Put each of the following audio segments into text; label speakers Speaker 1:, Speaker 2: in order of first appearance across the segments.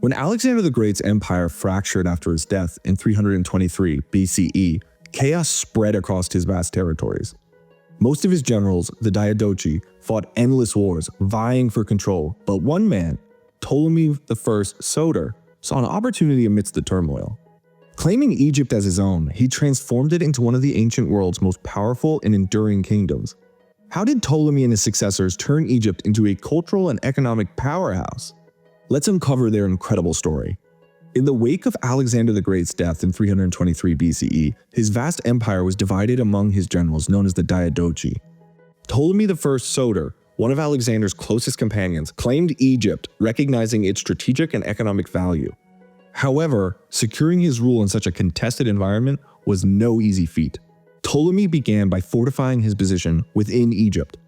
Speaker 1: When Alexander the Great's empire fractured after his death in 323 BCE, chaos spread across his vast territories. Most of his generals, the Diadochi, fought endless wars, vying for control, but one man, Ptolemy I Soter, saw an opportunity amidst the turmoil. Claiming Egypt as his own, he transformed it into one of the ancient world's most powerful and enduring kingdoms. How did Ptolemy and his successors turn Egypt into a cultural and economic powerhouse? Let's uncover their incredible story. In the wake of Alexander the Great's death in 323 BCE, his vast empire was divided among his generals known as the Diadochi. Ptolemy I Soter, one of Alexander's closest companions, claimed Egypt, recognizing its strategic and economic value. However, securing his rule in such a contested environment was no easy feat. Ptolemy began by fortifying his position within Egypt.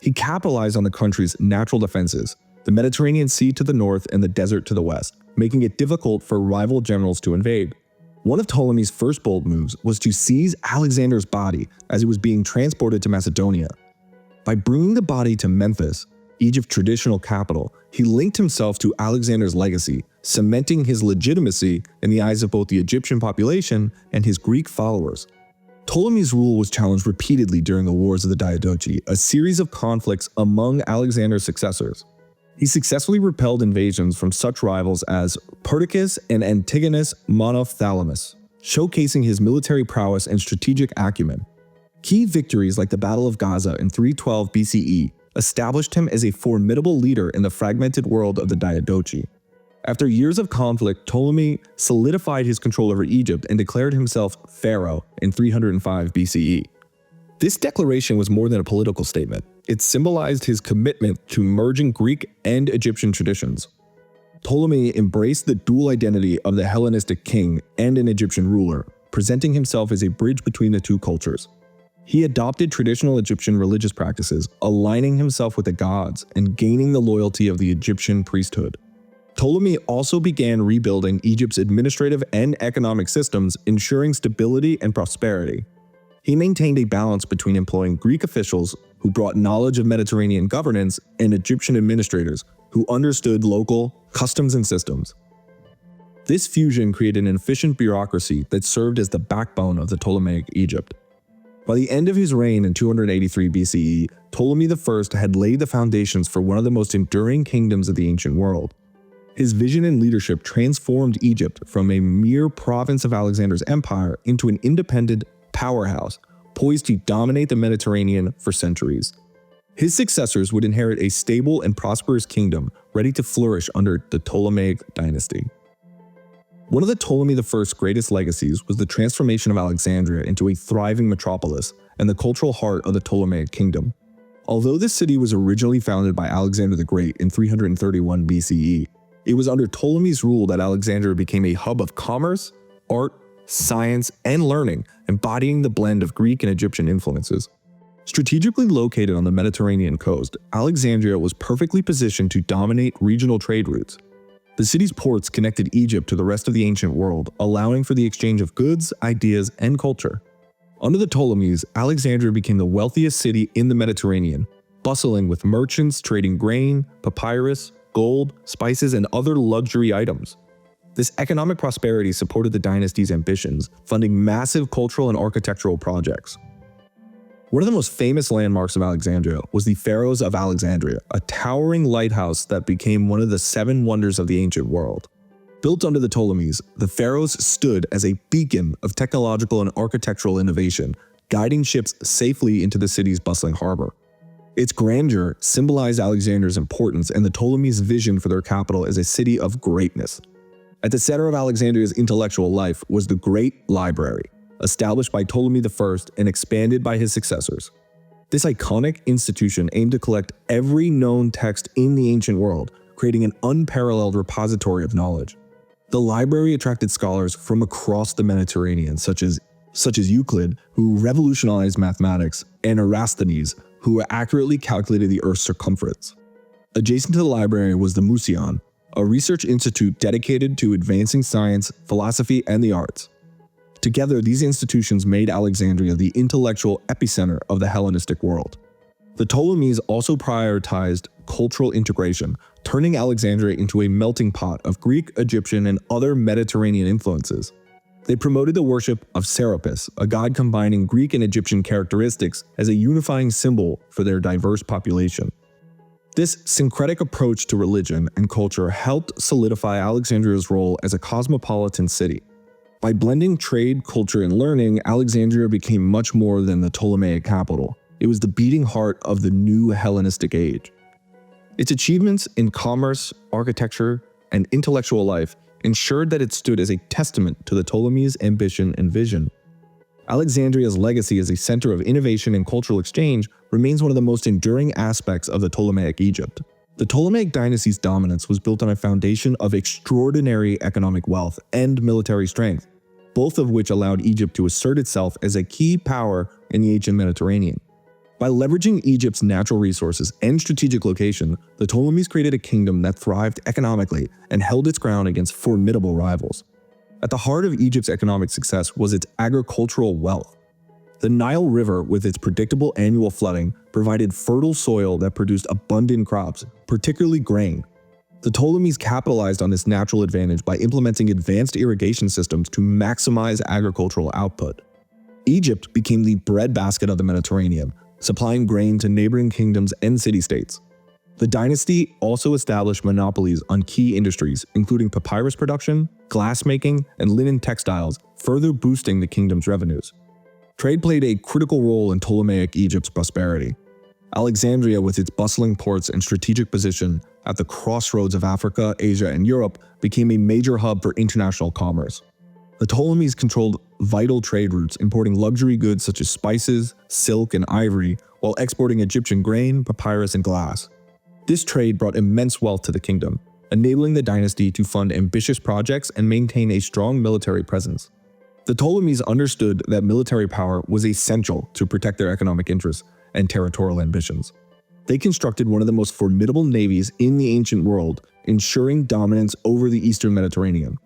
Speaker 1: He capitalized on the country's natural defenses, the Mediterranean Sea to the north and the desert to the west, making it difficult for rival generals to invade. One of Ptolemy's first bold moves was to seize Alexander's body as it was being transported to Macedonia. By bringing the body to Memphis, Egypt's traditional capital, he linked himself to Alexander's legacy, cementing his legitimacy in the eyes of both the Egyptian population and his Greek followers. Ptolemy's rule was challenged repeatedly during the Wars of the Diadochi, a series of conflicts among Alexander's successors. He successfully repelled invasions from such rivals as Perdiccas and Antigonus Monophthalmus, showcasing his military prowess and strategic acumen. Key victories like the Battle of Gaza in 312 BCE established him as a formidable leader in the fragmented world of the Diadochi. After years of conflict, Ptolemy solidified his control over Egypt and declared himself pharaoh in 305 BCE. This declaration was more than a political statement. It symbolized his commitment to merging Greek and Egyptian traditions. Ptolemy embraced the dual identity of the Hellenistic king and an Egyptian ruler, presenting himself as a bridge between the two cultures. He adopted traditional Egyptian religious practices, aligning himself with the gods and gaining the loyalty of the Egyptian priesthood. Ptolemy also began rebuilding Egypt's administrative and economic systems, ensuring stability and prosperity. He maintained a balance between employing Greek officials who brought knowledge of Mediterranean governance and Egyptian administrators who understood local customs and systems. This fusion created an efficient bureaucracy that served as the backbone of the Ptolemaic Egypt. By the end of his reign in 283 BCE, Ptolemy I had laid the foundations for one of the most enduring kingdoms of the ancient world. His vision and leadership transformed Egypt from a mere province of Alexander's empire into an independent powerhouse, poised to dominate the Mediterranean for centuries. His successors would inherit a stable and prosperous kingdom ready to flourish under the Ptolemaic dynasty. One of the Ptolemy I's greatest legacies was the transformation of Alexandria into a thriving metropolis and the cultural heart of the Ptolemaic kingdom. Although this city was originally founded by Alexander the Great in 331 BCE, it was under Ptolemy's rule that Alexandria became a hub of commerce, art, science, and learning, embodying the blend of Greek and Egyptian influences. Strategically located on the Mediterranean coast, Alexandria was perfectly positioned to dominate regional trade routes. The city's ports connected Egypt to the rest of the ancient world, allowing for the exchange of goods, ideas, and culture. Under the Ptolemies, Alexandria became the wealthiest city in the Mediterranean, bustling with merchants trading grain, papyrus, gold, spices, and other luxury items. This economic prosperity supported the dynasty's ambitions, funding massive cultural and architectural projects. One of the most famous landmarks of Alexandria was the Pharos of Alexandria, a towering lighthouse that became one of the 7 wonders of the ancient world. Built under the Ptolemies, the Pharos stood as a beacon of technological and architectural innovation, guiding ships safely into the city's bustling harbor. Its grandeur symbolized Alexander's importance and the Ptolemies' vision for their capital as a city of greatness. At the center of Alexandria's intellectual life was the Great Library, established by Ptolemy I and expanded by his successors. This iconic institution aimed to collect every known text in the ancient world, creating an unparalleled repository of knowledge. The library attracted scholars from across the Mediterranean, such as Euclid, who revolutionized mathematics, and Eratosthenes, who accurately calculated the Earth's circumference. Adjacent to the library was the Museion, a research institute dedicated to advancing science, philosophy, and the arts. Together, these institutions made Alexandria the intellectual epicenter of the Hellenistic world. The The Ptolemies also prioritized cultural integration, turning Alexandria into a melting pot of Greek, Egyptian, and other Mediterranean influences. They promoted the worship of Serapis, a god combining Greek and Egyptian characteristics as a unifying symbol for their diverse population. This syncretic approach to religion and culture helped solidify Alexandria's role as a cosmopolitan city. By blending trade, culture, and learning, Alexandria became much more than the Ptolemaic capital. It was the beating heart of the new Hellenistic age. Its achievements in commerce, architecture, and intellectual life ensured that it stood as a testament to the Ptolemies' ambition and vision. Alexandria's legacy as a center of innovation and cultural exchange remains one of the most enduring aspects of the Ptolemaic Egypt. The Ptolemaic dynasty's dominance was built on a foundation of extraordinary economic wealth and military strength, both of which allowed Egypt to assert itself as a key power in the ancient Mediterranean. By leveraging Egypt's natural resources and strategic location, the Ptolemies created a kingdom that thrived economically and held its ground against formidable rivals. At the heart of Egypt's economic success was its agricultural wealth. The Nile River, with its predictable annual flooding, provided fertile soil that produced abundant crops, particularly grain. The Ptolemies capitalized on this natural advantage by implementing advanced irrigation systems to maximize agricultural output. Egypt became the breadbasket of the Mediterranean, supplying grain to neighboring kingdoms and city-states. The dynasty also established monopolies on key industries, including papyrus production, glassmaking, and linen textiles, further boosting the kingdom's revenues. Trade played a critical role in Ptolemaic Egypt's prosperity. Alexandria, with its bustling ports and strategic position at the crossroads of Africa, Asia, and Europe, became a major hub for international commerce. The Ptolemies controlled vital trade routes, importing luxury goods such as spices, silk, and ivory, while exporting Egyptian grain, papyrus, and glass. This trade brought immense wealth to the kingdom, enabling the dynasty to fund ambitious projects and maintain a strong military presence. The Ptolemies understood that military power was essential to protect their economic interests and territorial ambitions. They constructed one of the most formidable navies in the ancient world, ensuring dominance over the eastern Mediterranean.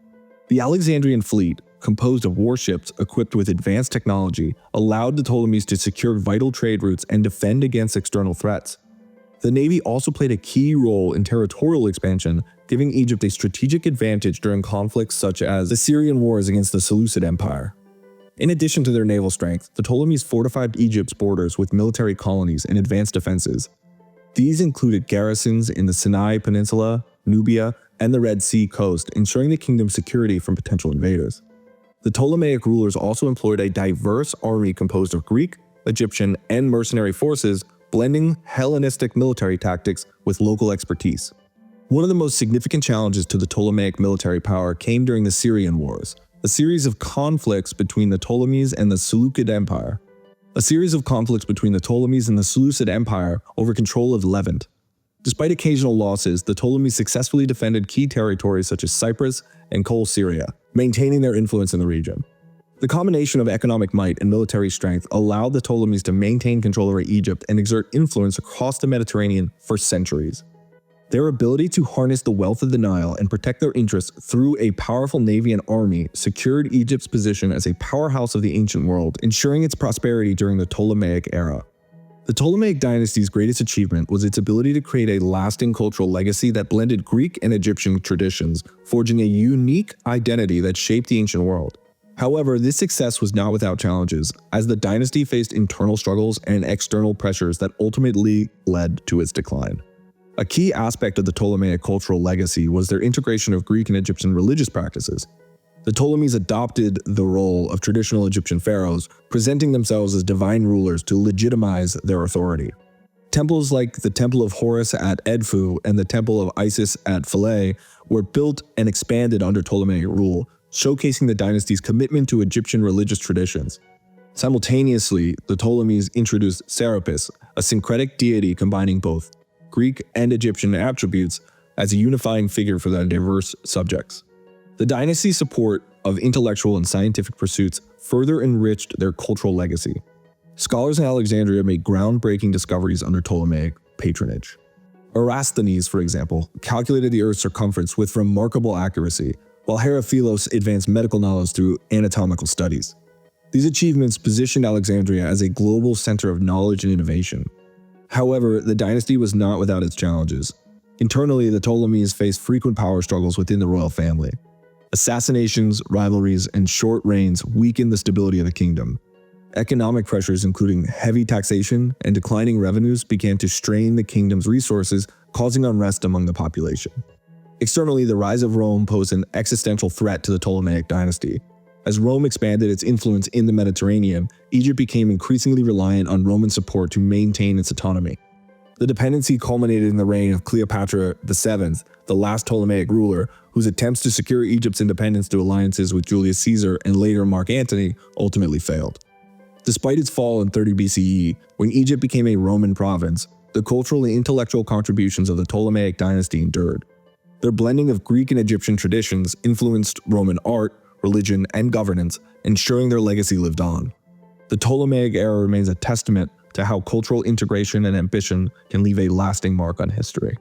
Speaker 1: The Alexandrian fleet, composed of warships equipped with advanced technology, allowed the Ptolemies to secure vital trade routes and defend against external threats. The navy also played a key role in territorial expansion, giving Egypt a strategic advantage during conflicts such as the Syrian wars against the Seleucid Empire. In addition to their naval strength, the Ptolemies fortified Egypt's borders with military colonies and advanced defenses. These included garrisons in the Sinai Peninsula, Nubia, and the Red Sea coast, ensuring the kingdom's security from potential invaders. The Ptolemaic rulers also employed a diverse army composed of Greek, Egyptian, and mercenary forces, blending Hellenistic military tactics with local expertise. One of the most significant challenges to the Ptolemaic military power came during the Syrian wars, a series of conflicts between the Ptolemies and the Seleucid Empire. Over control of Levant. Despite occasional losses, the Ptolemies successfully defended key territories such as Cyprus and Coal Syria, maintaining their influence in the region. The combination of economic might and military strength allowed the Ptolemies to maintain control over Egypt and exert influence across the Mediterranean for centuries. Their ability to harness the wealth of the Nile and protect their interests through a powerful navy and army secured Egypt's position as a powerhouse of the ancient world, ensuring its prosperity during the Ptolemaic era. The Ptolemaic dynasty's greatest achievement was its ability to create a lasting cultural legacy that blended Greek and Egyptian traditions, forging a unique identity that shaped the ancient world. However, this success was not without challenges, as the dynasty faced internal struggles and external pressures that ultimately led to its decline. A key aspect of the Ptolemaic cultural legacy was their integration of Greek and Egyptian religious practices. The Ptolemies adopted the role of traditional Egyptian pharaohs, presenting themselves as divine rulers to legitimize their authority. Temples like the Temple of Horus at Edfu and the Temple of Isis at Philae were built and expanded under Ptolemaic rule, showcasing the dynasty's commitment to Egyptian religious traditions. Simultaneously, the Ptolemies introduced Serapis, a syncretic deity combining both Greek and Egyptian attributes as a unifying figure for their diverse subjects. The dynasty's support of intellectual and scientific pursuits further enriched their cultural legacy. Scholars in Alexandria made groundbreaking discoveries under Ptolemaic patronage. Eratosthenes, for example, calculated the Earth's circumference with remarkable accuracy, while Herophilos advanced medical knowledge through anatomical studies. These achievements positioned Alexandria as a global center of knowledge and innovation. However, the dynasty was not without its challenges. Internally, the Ptolemies faced frequent power struggles within the royal family. Assassinations, rivalries, and short reigns weakened the stability of the kingdom. Economic pressures, including heavy taxation and declining revenues, began to strain the kingdom's resources, causing unrest among the population. Externally, the rise of Rome posed an existential threat to the Ptolemaic dynasty. As Rome expanded its influence in the Mediterranean, Egypt became increasingly reliant on Roman support to maintain its autonomy. The dependency culminated in the reign of Cleopatra VII, the last Ptolemaic ruler, whose attempts to secure Egypt's independence through alliances with Julius Caesar and later Mark Antony ultimately failed. Despite its fall in 30 BCE, when Egypt became a Roman province, the cultural and intellectual contributions of the Ptolemaic dynasty endured. Their blending of Greek and Egyptian traditions influenced Roman art, religion, and governance, ensuring their legacy lived on. The Ptolemaic era remains a testament to how cultural integration and ambition can leave a lasting mark on history.